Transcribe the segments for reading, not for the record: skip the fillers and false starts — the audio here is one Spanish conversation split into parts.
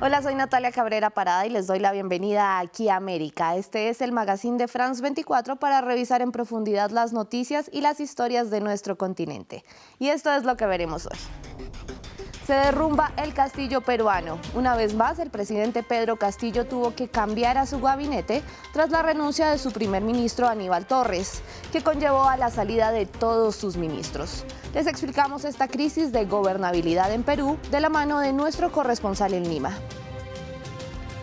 Hola, soy Natalia Cabrera Parada y les doy la bienvenida aquí a América. Este es el magazine de France 24 para revisar en profundidad las noticias y las historias de nuestro continente. Y esto es lo que veremos hoy. Se derrumba el castillo peruano. Una vez más, el presidente Pedro Castillo tuvo que cambiar a su gabinete tras la renuncia de su primer ministro Aníbal Torres, que conllevó a la salida de todos sus ministros. Les explicamos esta crisis de gobernabilidad en Perú de la mano de nuestro corresponsal en Lima.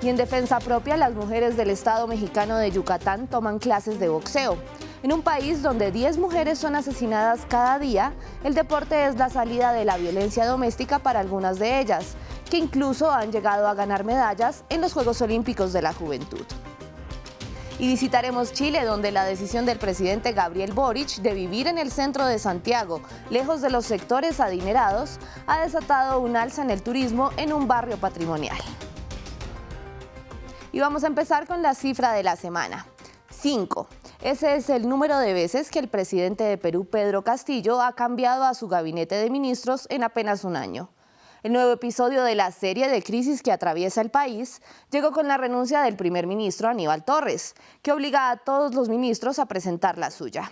Y en defensa propia, las mujeres del estado mexicano de Yucatán toman clases de boxeo. En un país donde 10 mujeres son asesinadas cada día, el deporte es la salida de la violencia doméstica para algunas de ellas, que incluso han llegado a ganar medallas en los Juegos Olímpicos de la Juventud. Y visitaremos Chile, donde la decisión del presidente Gabriel Boric de vivir en el centro de Santiago, lejos de los sectores adinerados, ha desatado un alza en el turismo en un barrio patrimonial. Y vamos a empezar con la cifra de la semana: 5. Ese es el número de veces que el presidente de Perú, Pedro Castillo, ha cambiado a su gabinete de ministros en apenas un año. El nuevo episodio de la serie de crisis que atraviesa el país llegó con la renuncia del primer ministro Aníbal Torres, que obliga a todos los ministros a presentar la suya.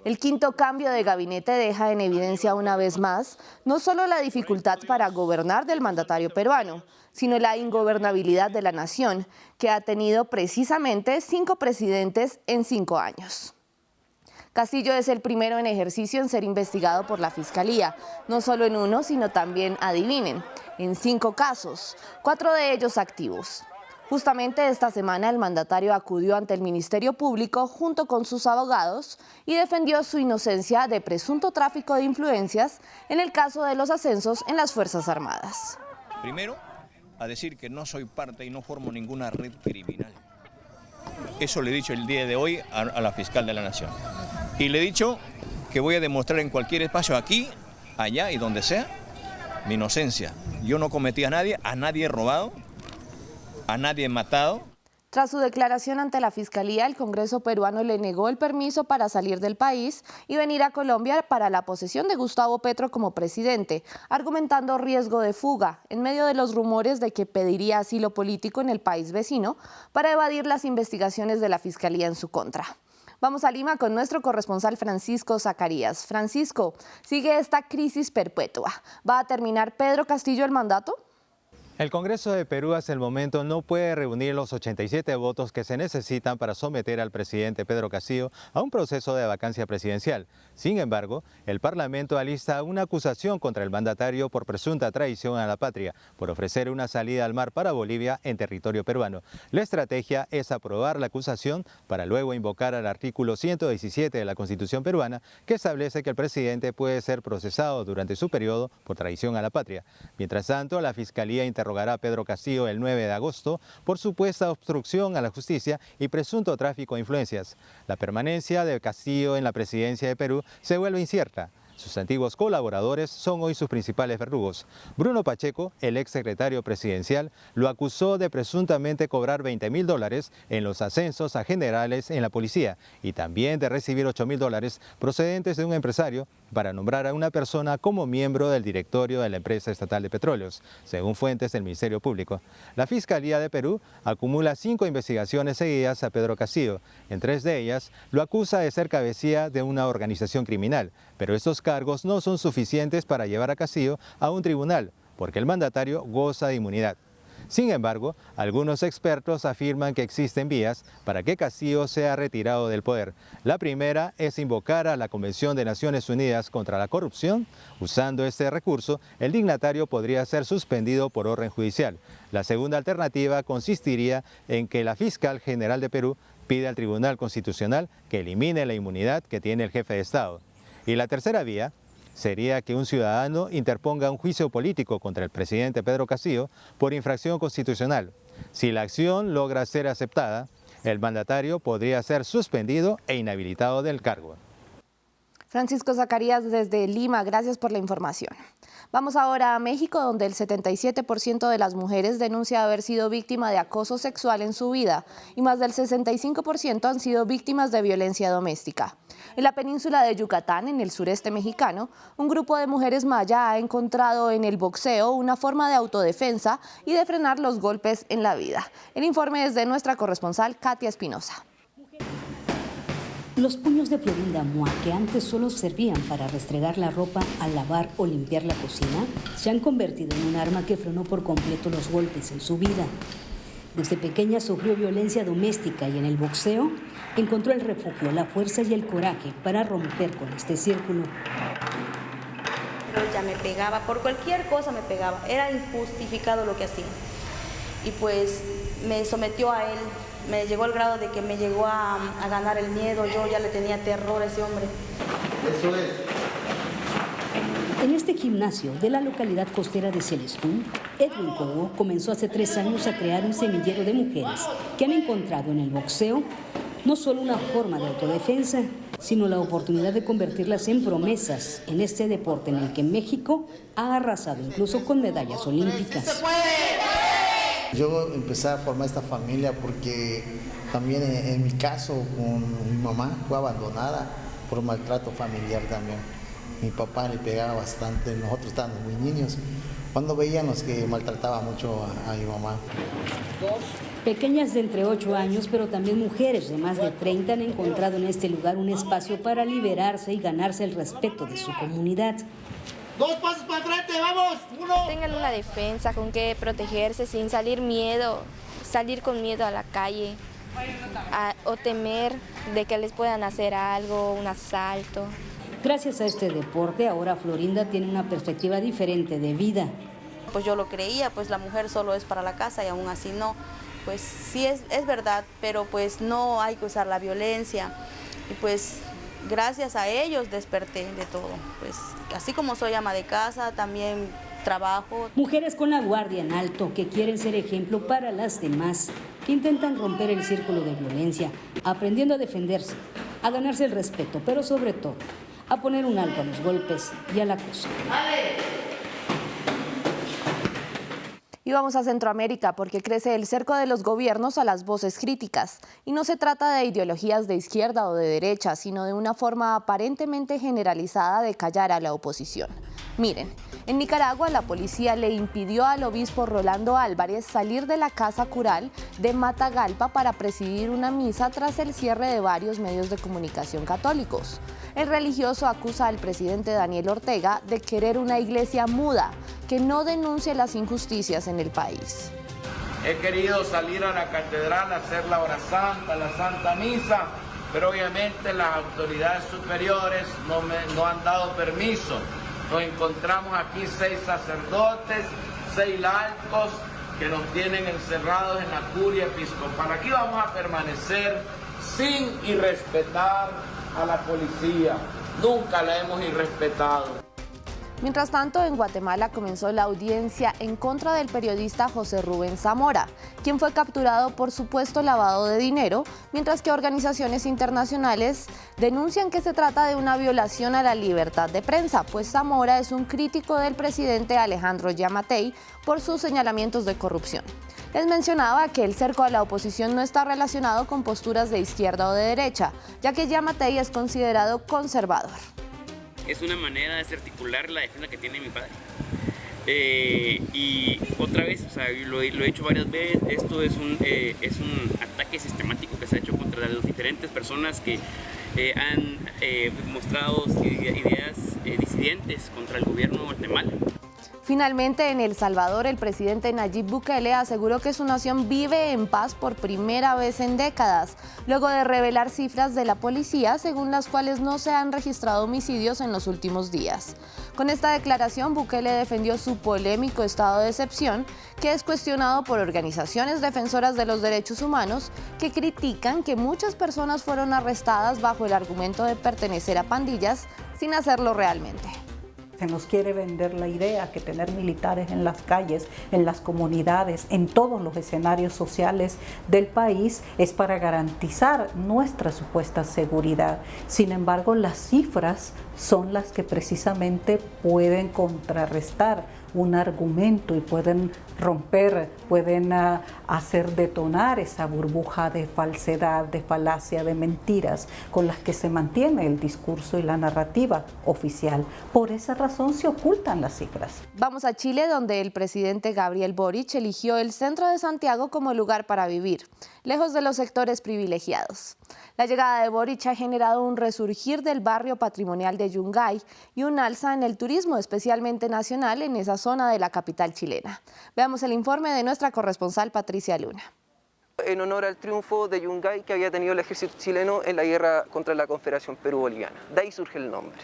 El quinto cambio de gabinete deja en evidencia una vez más no solo la dificultad para gobernar del mandatario peruano, sino la ingobernabilidad de la nación, que ha tenido precisamente 5 presidentes en 5 años. Castillo es el primero en ejercicio en ser investigado por la Fiscalía, no solo en uno, sino también, adivinen, en 5 casos, 4 de ellos activos. Justamente esta semana el mandatario acudió ante el Ministerio Público junto con sus abogados y defendió su inocencia de presunto tráfico de influencias en el caso de los ascensos en las Fuerzas Armadas. Primero, a decir que no soy parte y no formo ninguna red criminal. Eso le he dicho el día de hoy a la fiscal de la Nación. Y le he dicho que voy a demostrar en cualquier espacio, aquí, allá y donde sea, mi inocencia. Yo no cometí a nadie he robado, a nadie he matado. Tras su declaración ante la Fiscalía, el Congreso peruano le negó el permiso para salir del país y venir a Colombia para la posesión de Gustavo Petro como presidente, argumentando riesgo de fuga, en medio de los rumores de que pediría asilo político en el país vecino para evadir las investigaciones de la Fiscalía en su contra. Vamos a Lima con nuestro corresponsal Francisco Zacarías. Francisco, ¿sigue esta crisis perpetua? ¿Va a terminar Pedro Castillo el mandato? El Congreso de Perú hasta el momento no puede reunir los 87 votos que se necesitan para someter al presidente Pedro Castillo a un proceso de vacancia presidencial. Sin embargo, el Parlamento alista una acusación contra el mandatario por presunta traición a la patria, por ofrecer una salida al mar para Bolivia en territorio peruano. La estrategia es aprobar la acusación para luego invocar al artículo 117 de la Constitución peruana, que establece que el presidente puede ser procesado durante su periodo por traición a la patria. Mientras tanto, la Fiscalía interrogará a Pedro Castillo el 9 de agosto por supuesta obstrucción a la justicia y presunto tráfico de influencias. La permanencia de Castillo en la presidencia de Perú se vuelve incierta. Sus antiguos colaboradores son hoy sus principales verdugos. Bruno Pacheco, el exsecretario presidencial, lo acusó de presuntamente cobrar $20.000 en los ascensos a generales en la policía y también de recibir $8.000 procedentes de un empresario para nombrar a una persona como miembro del directorio de la empresa estatal de petróleos, según fuentes del Ministerio Público. La Fiscalía de Perú acumula 5 investigaciones seguidas a Pedro Castillo. En 3 de ellas lo acusa de ser cabecilla de una organización criminal, pero estos cargos no son suficientes para llevar a Castillo a un tribunal, porque el mandatario goza de inmunidad. Sin embargo, algunos expertos afirman que existen vías para que Castillo sea retirado del poder. La primera es invocar a la Convención de Naciones Unidas contra la Corrupción. Usando este recurso, el dignatario podría ser suspendido por orden judicial. La segunda alternativa consistiría en que la fiscal general de Perú pida al Tribunal Constitucional que elimine la inmunidad que tiene el jefe de Estado. Y la tercera vía sería que un ciudadano interponga un juicio político contra el presidente Pedro Castillo por infracción constitucional. Si la acción logra ser aceptada, el mandatario podría ser suspendido e inhabilitado del cargo. Francisco Zacarías desde Lima, gracias por la información. Vamos ahora a México, donde el 77% de las mujeres denuncia haber sido víctima de acoso sexual en su vida y más del 65% han sido víctimas de violencia doméstica. En la península de Yucatán, en el sureste mexicano, un grupo de mujeres maya ha encontrado en el boxeo una forma de autodefensa y de frenar los golpes en la vida. El informe es de nuestra corresponsal Katia Espinosa. Los puños de Florinda Mua, que antes solo servían para restregar la ropa, al lavar o limpiar la cocina, se han convertido en un arma que frenó por completo los golpes en su vida. Desde pequeña sufrió violencia doméstica y en el boxeo encontró el refugio, la fuerza y el coraje para romper con este círculo. Pero ella me pegaba, por cualquier cosa me pegaba, era injustificado lo que hacía. Y pues me sometió a él, me llegó al grado de que me llegó a ganar el miedo, yo ya le tenía terror a ese hombre. Eso es. En este gimnasio de la localidad costera de Celestún, Edwin Cobo comenzó hace 3 años a crear un semillero de mujeres que han encontrado en el boxeo no solo una forma de autodefensa, sino la oportunidad de convertirlas en promesas en este deporte en el que México ha arrasado incluso con medallas olímpicas. Yo empecé a formar esta familia porque también en mi caso con mi mamá fue abandonada por maltrato familiar también. Mi papá le pegaba bastante, nosotros estábamos muy niños. Cuando veíamos que maltrataba mucho a mi mamá. Pequeñas de entre 8 años, pero también mujeres de más de 30 han encontrado en este lugar un espacio para liberarse y ganarse el respeto de su comunidad. 2 pasos para frente, vamos, 1. Tengan una defensa con que protegerse sin salir con miedo a la calle o temer de que les puedan hacer algo, un asalto. Gracias a este deporte, ahora Florinda tiene una perspectiva diferente de vida. Pues yo lo creía, pues la mujer solo es para la casa y aún así no. Pues sí es verdad, pero pues no hay que usar la violencia. Y pues gracias a ellos desperté de todo. Pues así como soy ama de casa, también trabajo. Mujeres con la guardia en alto que quieren ser ejemplo para las demás, que intentan romper el círculo de violencia, aprendiendo a defenderse, a ganarse el respeto, pero sobre todo, a poner un alto a los golpes y al acoso. Y vamos a Centroamérica porque crece el cerco de los gobiernos a las voces críticas. Y no se trata de ideologías de izquierda o de derecha, sino de una forma aparentemente generalizada de callar a la oposición. Miren, en Nicaragua la policía le impidió al obispo Rolando Álvarez salir de la casa cural de Matagalpa para presidir una misa tras el cierre de varios medios de comunicación católicos. El religioso acusa al presidente Daniel Ortega de querer una iglesia muda que no denuncie las injusticias en el país. He querido salir a la catedral a hacer la hora santa, la Santa Misa, pero obviamente las autoridades superiores no han dado permiso. Nos encontramos aquí 6 sacerdotes, 6 laicos que nos tienen encerrados en la curia episcopal. Aquí vamos a permanecer sin irrespetar a la policía. Nunca la hemos irrespetado. Mientras tanto, en Guatemala comenzó la audiencia en contra del periodista José Rubén Zamora, quien fue capturado por supuesto lavado de dinero, mientras que organizaciones internacionales denuncian que se trata de una violación a la libertad de prensa, pues Zamora es un crítico del presidente Alejandro Yamatei por sus señalamientos de corrupción. Les mencionaba que el cerco a la oposición no está relacionado con posturas de izquierda o de derecha, ya que Yamatei es considerado conservador. Es una manera de desarticular la defensa que tiene mi padre. Y otra vez, o sea, lo he dicho varias veces, esto es un ataque sistemático que se ha hecho contra las diferentes personas que han mostrado ideas disidentes contra el gobierno de Guatemala. Finalmente, en El Salvador, el presidente Nayib Bukele aseguró que su nación vive en paz por primera vez en décadas, luego de revelar cifras de la policía según las cuales no se han registrado homicidios en los últimos días. Con esta declaración, Bukele defendió su polémico estado de excepción, que es cuestionado por organizaciones defensoras de los derechos humanos que critican que muchas personas fueron arrestadas bajo el argumento de pertenecer a pandillas sin hacerlo realmente. se nos quiere vender la idea que tener militares en las calles, en las comunidades, en todos los escenarios sociales del país es para garantizar nuestra supuesta seguridad. Sin embargo, las cifras son las que precisamente pueden contrarrestar un argumento y pueden romper, pueden hacer detonar esa burbuja de falsedad, de falacia, de mentiras con las que se mantiene el discurso y la narrativa oficial. Por esa razón se ocultan las cifras. Vamos a Chile, donde el presidente Gabriel Boric eligió el centro de Santiago como lugar para vivir, lejos de los sectores privilegiados. La llegada de Boric ha generado un resurgir del barrio patrimonial de Yungay y un alza en el turismo, especialmente nacional, en esa zona de la capital chilena. Veamos el informe de nuestra corresponsal Patricia Luna. En honor al triunfo de Yungay que había tenido el ejército chileno en la guerra contra la Confederación Perú-Boliviana. De ahí surge el nombre.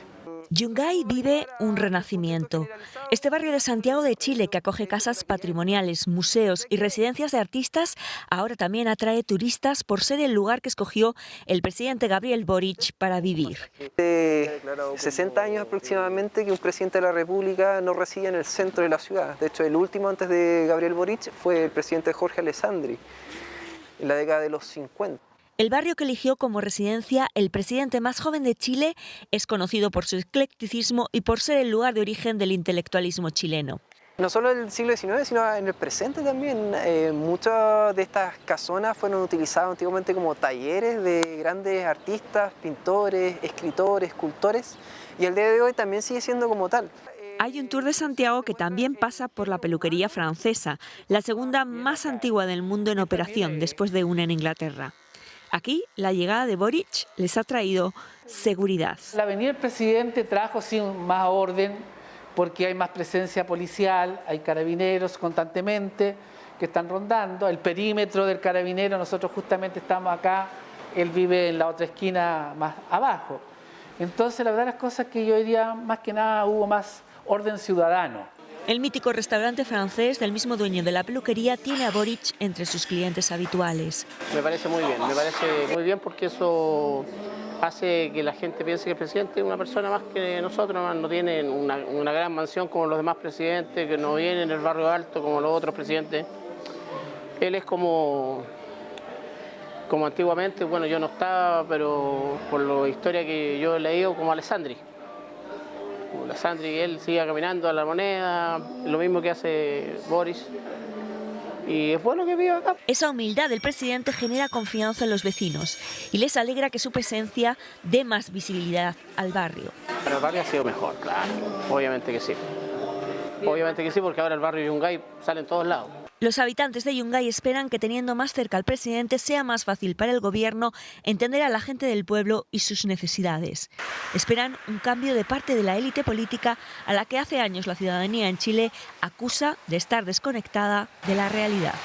Yungay vive un renacimiento. Este barrio de Santiago de Chile, que acoge casas patrimoniales, museos y residencias de artistas, ahora también atrae turistas por ser el lugar que escogió el presidente Gabriel Boric para vivir. De 60 años aproximadamente que un presidente de la República no reside en el centro de la ciudad. De hecho, el último antes de Gabriel Boric fue el presidente Jorge Alessandri, en la década de los 50. El barrio que eligió como residencia el presidente más joven de Chile es conocido por su eclecticismo y por ser el lugar de origen del intelectualismo chileno. No solo en el siglo XIX, sino en el presente también. Muchas de estas casonas fueron utilizadas antiguamente como talleres de grandes artistas, pintores, escritores, escultores, y el día de hoy también sigue siendo como tal. Hay un tour de Santiago que también pasa por la peluquería francesa, la segunda más antigua del mundo en operación después de una en Inglaterra. Aquí, la llegada de Boric les ha traído seguridad. La venida del presidente trajo sí, más orden, porque hay más presencia policial, hay carabineros constantemente que están rondando. El perímetro del carabinero, nosotros justamente estamos acá, él vive en la otra esquina más abajo. Entonces, la verdad, las cosas que yo diría, más que nada, hubo más orden ciudadano. El mítico restaurante francés del mismo dueño de la peluquería tiene a Boric entre sus clientes habituales. Me parece muy bien porque eso hace que la gente piense que el presidente es una persona más que nosotros, no tiene una gran mansión como los demás presidentes, que no viene en el barrio alto como los otros presidentes. Él es como antiguamente, bueno, yo no estaba, pero por la historia que yo he leído, como Alessandri. Alessandri, él sigue caminando a la Moneda, lo mismo que hace Boris, y es bueno que viva acá. Esa humildad del presidente genera confianza en los vecinos y les alegra que su presencia dé más visibilidad al barrio. Pero el barrio ha sido mejor, claro, obviamente que sí. Obviamente que sí, porque ahora el barrio Yungay sale en todos lados. Los habitantes de Yungay esperan que teniendo más cerca al presidente sea más fácil para el gobierno entender a la gente del pueblo y sus necesidades. Esperan un cambio de parte de la élite política a la que hace años la ciudadanía en Chile acusa de estar desconectada de la realidad.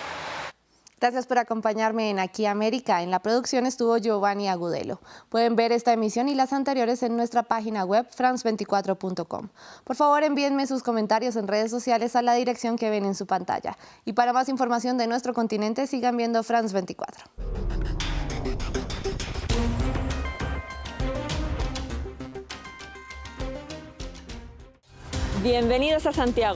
Gracias por acompañarme en Aquí América. En la producción estuvo Giovanni Agudelo. Pueden ver esta emisión y las anteriores en nuestra página web france24.com. Por favor, envíenme sus comentarios en redes sociales a la dirección que ven en su pantalla. Y para más información de nuestro continente, sigan viendo France 24. Bienvenidos a Santiago.